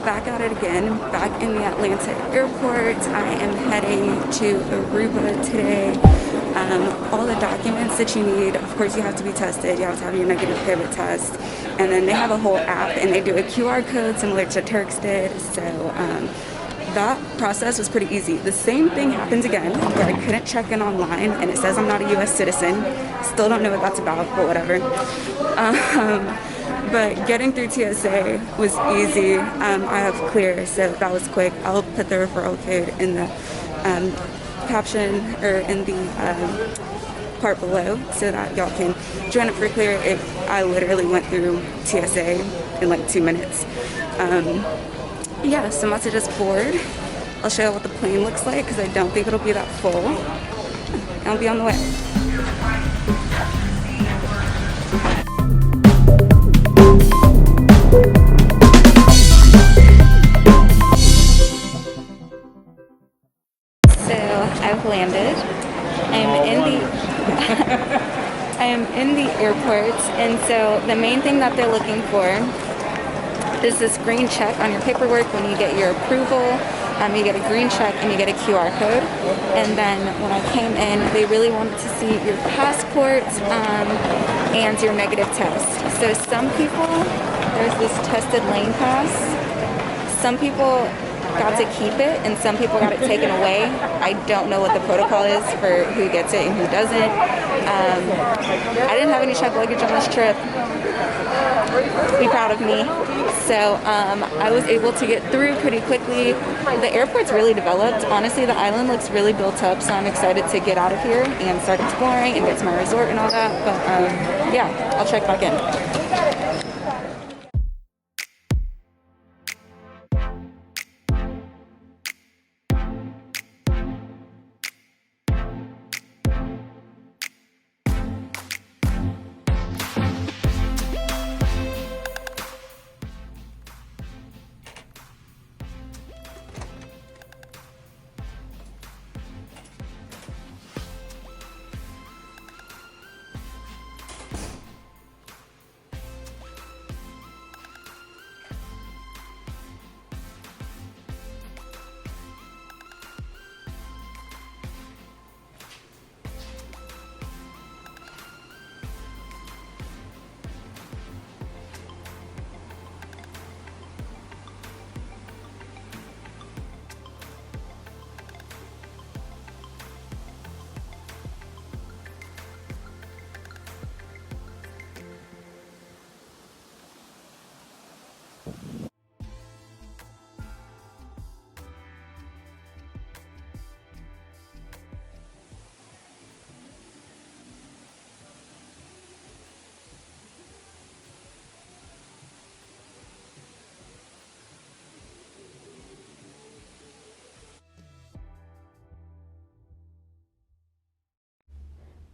back at it again, back in the Atlanta airport. I am heading to Aruba today. All the documents that you need, of course you have to be tested, you have to have your negative COVID test, and then they have a whole app and they do a QR code similar to Turks did, so that process was pretty easy. The same thing happened again where I couldn't check in online and it says I'm not a US citizen. Still don't know what that's about, but whatever. But getting through TSA was easy. I have clear, so that was quick. I'll put the referral code in the caption or in the part below so that y'all can join up for clear. I literally went through TSA in like 2 minutes. Yeah, so Matza just board. I'll show you what the plane looks like because I don't think it'll be that full. And I'll be on the way. So I've landed. I am in the airport, and so the main thing that they're looking for is this green check on your paperwork. When you get your approval, you get a green check and you get a QR code. And then when I came in, they really wanted to see your passport and your negative test. So some people, there's this tested lane pass. Some people got to keep it and some people got it taken away. I don't know what the protocol is for who gets it and who doesn't. I didn't have any checked luggage on this trip. Be proud of me. So I was able to get through pretty quickly. The airport's really developed. Honestly, the island looks really built up, so I'm excited to get out of here and start exploring and get to my resort and all that. But yeah, I'll check back in.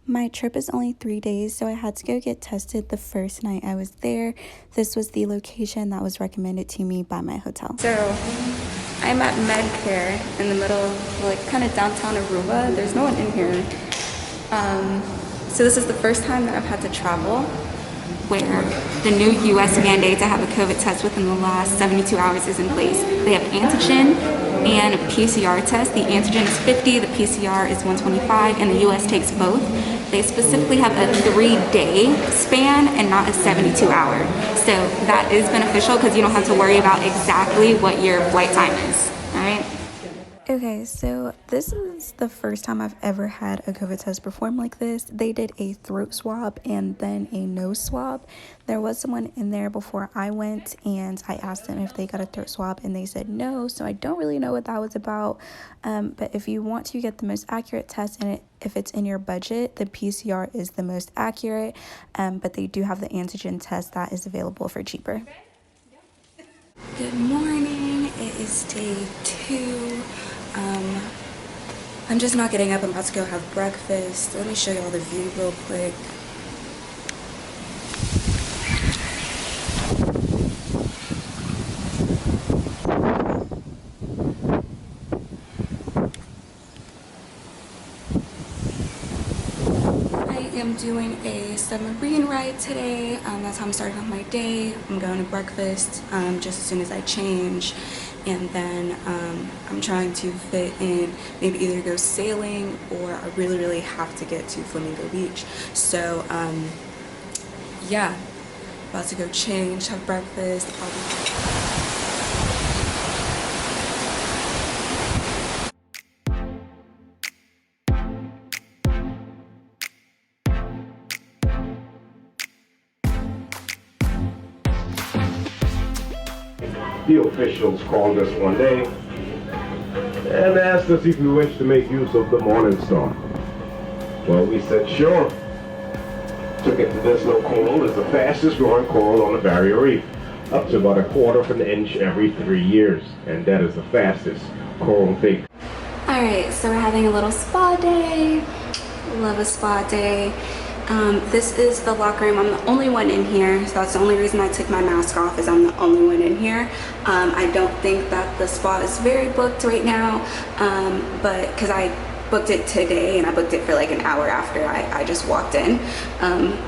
My trip is only 3 days, so I had to go get tested the first night I was there. This was the location that was recommended to me by my hotel. So I'm at Medcare in the middle of like kind of downtown Aruba. There's no one in here. So this is the first time that I've had to travel where the new US mandate to have a COVID test within the last 72 hours is in place. They have antigen and PCR test. The antigen is 50, the PCR is 125, and the US takes both. They specifically have a 3-day span and not a 72-hour. So that is beneficial because you don't have to worry about exactly what your flight time is, all right? Okay, so this is the first time I've ever had a COVID test performed like this. They did a throat swab and then a nose swab. There was someone in there before I went and I asked them if they got a throat swab and they said no, so I don't really know what that was about. But if you want to get the most accurate test and if it's in your budget, the PCR is the most accurate, but they do have the antigen test that is available for cheaper. Good morning, it is day 2. I'm just not getting up. I'm about to go have breakfast. Let me show you all the view real quick. I am I'm doing a submarine ride today. That's how I'm starting off my day. I'm going to breakfast just as soon as I change. And then I'm trying to fit in maybe either go sailing or I really have to get to Flamingo Beach. So yeah, about to go change, have breakfast. The officials called us one day and asked us if we wished to make use of the Morning Star. Well, we said sure. Took it to this little coral is the fastest growing coral on the barrier reef, up to about 1/4 of an inch every 3 years, and that is the fastest coral big. Alright, so we're having a little spa day. Love a spa day. This is the locker room. I'm the only one in here, so that's the only reason I took my mask off, is I'm the only one in here. I don't think that the spa is very booked right now, but because I booked it today and I booked it for like an hour after I just walked in.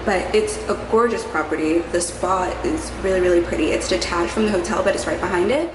But it's a gorgeous property. The spa is really pretty. It's detached from the hotel, but it's right behind it.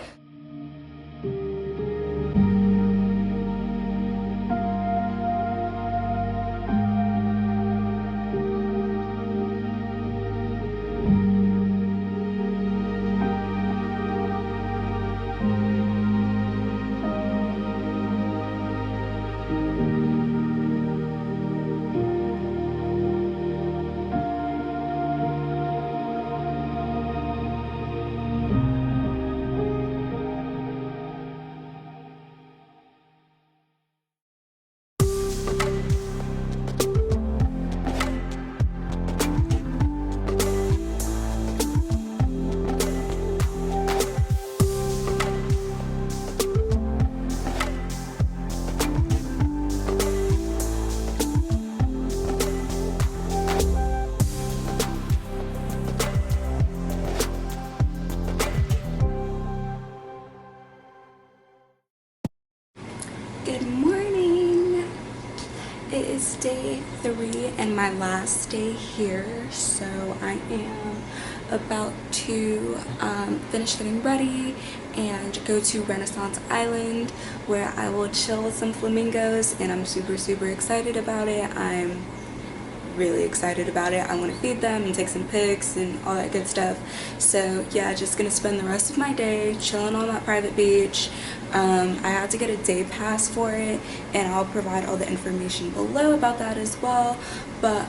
Good morning. It is day 3 and my last day here, so I am about to finish getting ready and go to Renaissance Island, where I will chill with some flamingos, and I'm super excited about it. I'm really excited about it. I want to feed them and take some pics and all that good stuff. So yeah, just gonna spend the rest of my day chilling on that private beach. I had to get a day pass for it, and I'll provide all the information below about that as well. But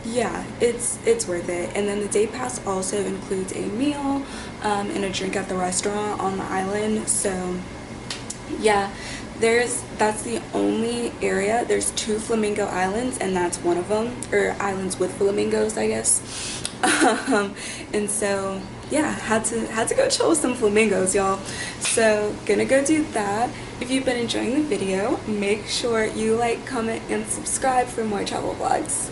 yeah, it's worth it. And then the day pass also includes a meal and a drink at the restaurant on the island. So yeah, that's the only area. There's 2 flamingo islands, and that's one of them, or islands with flamingos, I guess. And so yeah, had to go chill with some flamingos, y'all. So gonna go do that. If you've been enjoying the video, make sure you like, comment, and subscribe for more travel vlogs.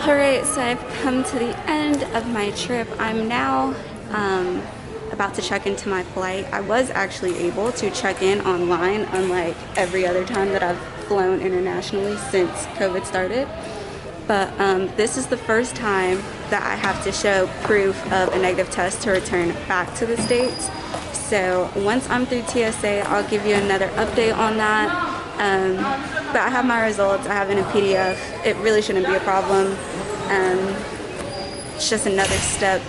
Alright, so I've come to the end of my trip. I'm now about to check into my flight. I was actually able to check in online, unlike every other time that I've flown internationally since COVID started. But this is the first time that I have to show proof of a negative test to return back to the States. So once I'm through TSA, I'll give you another update on that. But I have my results. I have it in a PDF. It really shouldn't be a problem. It's just another step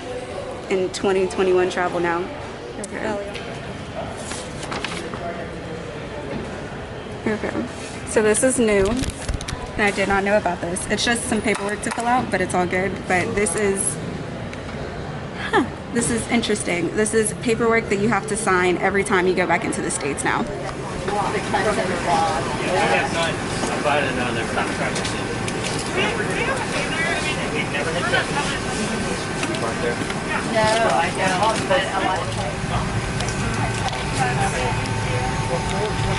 in 2021 travel now. Okay. So this is new. And I did not know about this. It's just some paperwork to fill out, but it's all good. But this is interesting. This is paperwork that you have to sign every time you go back into the States now.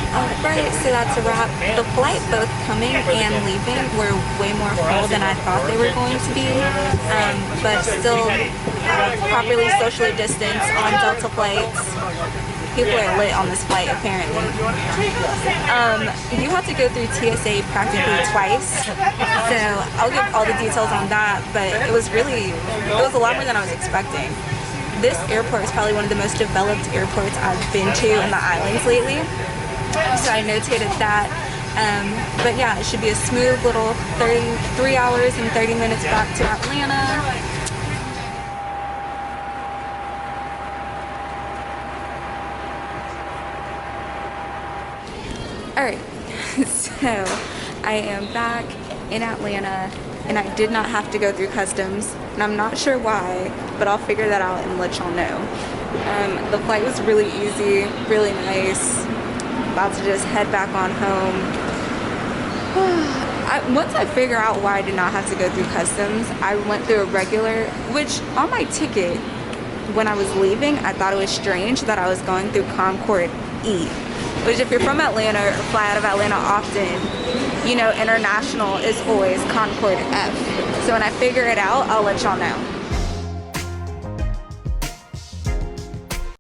Alright, so that's a wrap. The flight, both coming and leaving, were way more full than I thought they were going to be, but still properly socially distanced on Delta flights. People are lit on this flight, apparently. You have to go through TSA practically twice, so I'll give all the details on that, but it was a lot more than I was expecting. This airport is probably one of the most developed airports I've been to in the islands lately, so I notated that. But yeah, it should be a smooth little 3 hours and 30 minutes back to Atlanta. Alright, so I am back in Atlanta, and I did not have to go through customs, and I'm not sure why, but I'll figure that out and let y'all know. The flight was really easy, really nice. About to just head back on home. Once I figure out why I did not have to go through customs, I went through a regular, which on my ticket, when I was leaving, I thought it was strange that I was going through Concord E. Which, if you're from Atlanta or fly out of Atlanta often, you know international is always Concord F. So when I figure it out, I'll let y'all know.